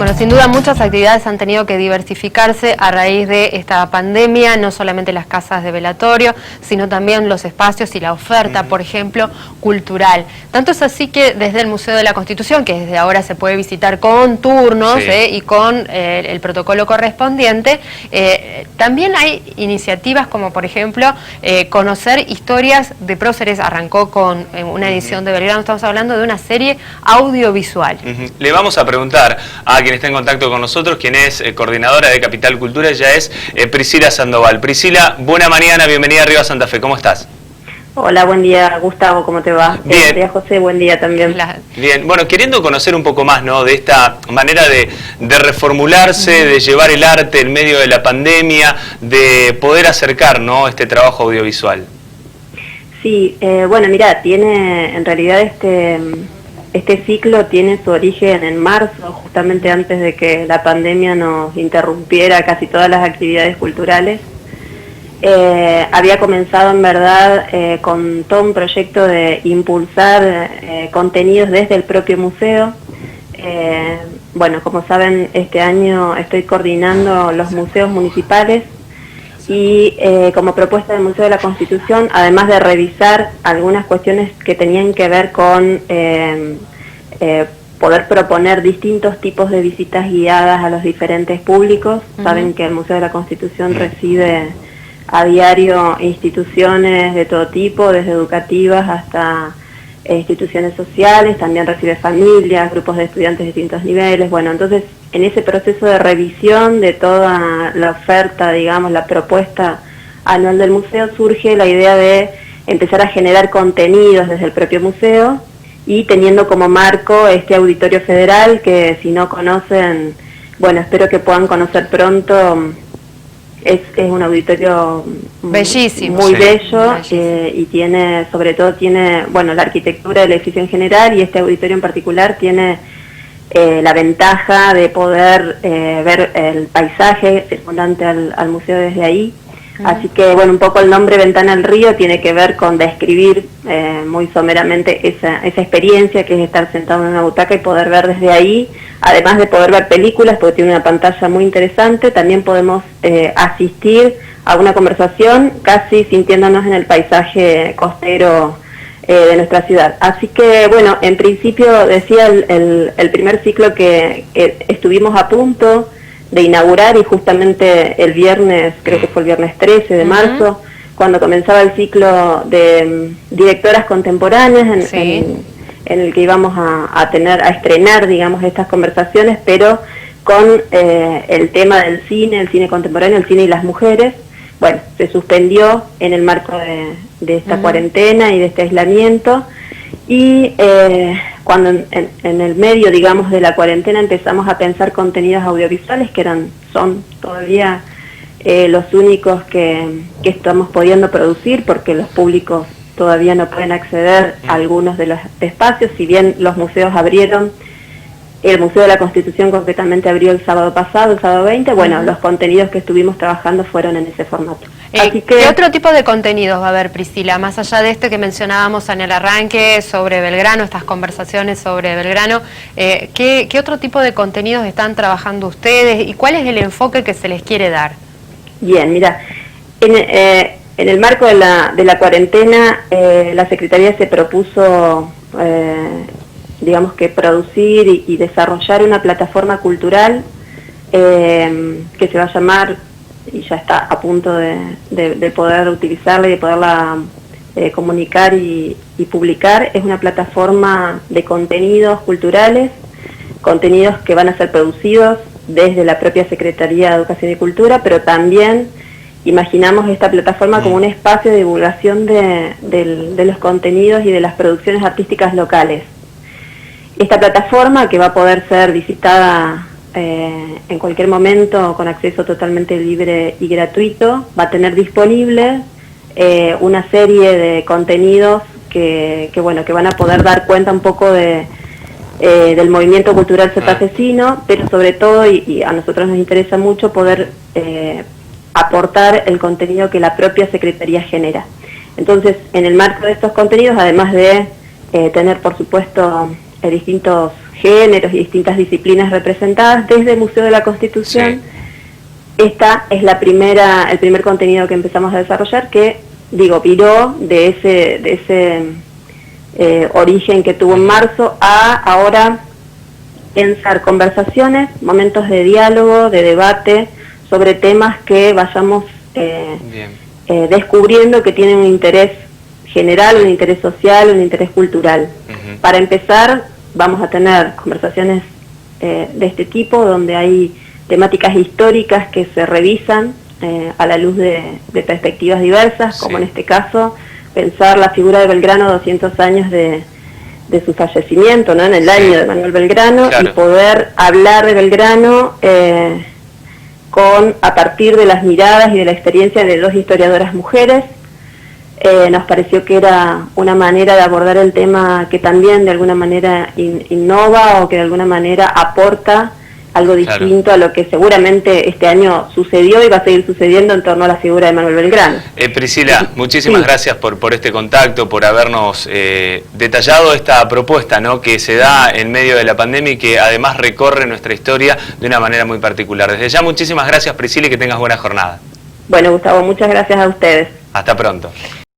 Bueno, sin duda muchas actividades han tenido que diversificarse a raíz de esta pandemia, no solamente las casas de velatorio, sino también los espacios y la oferta, por ejemplo, cultural. Tanto es así que desde el Museo de la Constitución, que desde ahora se puede visitar con turnos y con el protocolo correspondiente, también hay iniciativas como, por ejemplo, conocer historias de próceres. Arrancó con una edición de Belgrano, estamos hablando de una serie audiovisual. Le vamos a preguntar a quien está en contacto con nosotros, quien es coordinadora de Capital Cultura, ella es Priscila Sandoval. Priscila, buena mañana, bienvenida a Arriba Santa Fe, ¿cómo estás? Hola, buen día, Gustavo, ¿cómo te va? Bien. Buen día, José, buen día también. Bien, bueno, queriendo conocer un poco más, ¿no?, de esta manera de reformularse, de llevar el arte en medio de la pandemia, de poder acercar, ¿no?, este trabajo audiovisual. Sí, bueno, mira, tiene, en realidad este ciclo tiene su origen en marzo, justamente antes de que la pandemia nos interrumpiera casi todas las actividades culturales. Había comenzado en verdad con todo un proyecto de impulsar contenidos desde el propio museo. Bueno, como saben, este año estoy coordinando los museos municipales y como propuesta del Museo de la Constitución, además de revisar algunas cuestiones que tenían que ver con poder proponer distintos tipos de visitas guiadas a los diferentes públicos. Saben que el Museo de la Constitución recibe a diario instituciones de todo tipo, desde educativas hasta instituciones sociales, también recibe familias, grupos de estudiantes de distintos niveles. Bueno, entonces en ese proceso de revisión de toda la oferta, digamos, la propuesta anual del museo, surge la idea de empezar a generar contenidos desde el propio museo y teniendo como marco este Auditorio Federal, que si no conocen, bueno, espero que puedan conocer pronto. Es un auditorio bellísimo, muy bello, y tiene, sobre todo tiene, bueno, la arquitectura del edificio en general, y este auditorio en particular tiene la ventaja de poder ver el paisaje circundante al museo desde ahí. Así que, bueno, un poco el nombre Ventana al Río tiene que ver con describir muy someramente esa experiencia que es estar sentado en una butaca y poder ver desde ahí. Además de poder ver películas, porque tiene una pantalla muy interesante, también podemos asistir a una conversación casi sintiéndonos en el paisaje costero de nuestra ciudad. Así que, bueno, en principio decía el primer ciclo que estuvimos a punto de inaugurar, y justamente el viernes, creo que fue el viernes 13 de marzo, cuando comenzaba el ciclo de directoras contemporáneas en el que íbamos a estrenar, digamos, estas conversaciones, pero con el tema del cine, el cine contemporáneo, el cine y las mujeres. Bueno, se suspendió en el marco de esta cuarentena y de este aislamiento, y cuando en el medio, digamos, de la cuarentena empezamos a pensar contenidos audiovisuales que son todavía los únicos que estamos pudiendo producir, porque los públicos todavía no pueden acceder a algunos de los espacios, si bien los museos abrieron. El Museo de la Constitución concretamente abrió el sábado pasado, el sábado 20, bueno, los contenidos que estuvimos trabajando fueron en ese formato. Así que, ¿qué otro tipo de contenidos va a haber, Priscila? Más allá de este que mencionábamos en el arranque sobre Belgrano, estas conversaciones sobre Belgrano, ¿qué otro tipo de contenidos están trabajando ustedes y cuál es el enfoque que se les quiere dar? Bien, mira, en el marco de la cuarentena, la Secretaría se propuso digamos que producir y desarrollar una plataforma cultural que se va a llamar, y ya está a punto de poder utilizarla y de poderla comunicar y publicar. Es una plataforma de contenidos culturales, contenidos que van a ser producidos desde la propia Secretaría de Educación y Cultura, pero también imaginamos esta plataforma como un espacio de divulgación de los contenidos y de las producciones artísticas locales. Esta plataforma, que va a poder ser visitada en cualquier momento con acceso totalmente libre y gratuito, va a tener disponible una serie de contenidos que van a poder dar cuenta un poco del movimiento cultural santafesino, pero sobre todo, y a nosotros nos interesa mucho poder aportar el contenido que la propia Secretaría genera. Entonces, en el marco de estos contenidos, además de tener, por supuesto, distintos géneros y distintas disciplinas representadas desde el Museo de la Constitución. Sí. Esta es el primer contenido que empezamos a desarrollar, que, viró de ese origen que tuvo en marzo a ahora pensar conversaciones, momentos de diálogo, de debate, sobre temas que vayamos descubriendo que tienen un interés general, un interés social, un interés cultural. Para empezar, vamos a tener conversaciones de este tipo, donde hay temáticas históricas que se revisan a la luz de perspectivas diversas, como en este caso, pensar la figura de Belgrano 200 años de su fallecimiento, ¿no? En el año de Manuel Belgrano, y poder hablar de Belgrano a partir de las miradas y de la experiencia de dos historiadoras mujeres. Nos pareció que era una manera de abordar el tema que también de alguna manera innova, o que de alguna manera aporta algo distinto a lo que seguramente este año sucedió y va a seguir sucediendo en torno a la figura de Manuel Belgrano. Priscila, muchísimas gracias por este contacto, por habernos detallado esta propuesta, ¿no?, que se da en medio de la pandemia y que además recorre nuestra historia de una manera muy particular. Desde ya, muchísimas gracias, Priscila, y que tengas buena jornada. Bueno, Gustavo, muchas gracias a ustedes. Hasta pronto.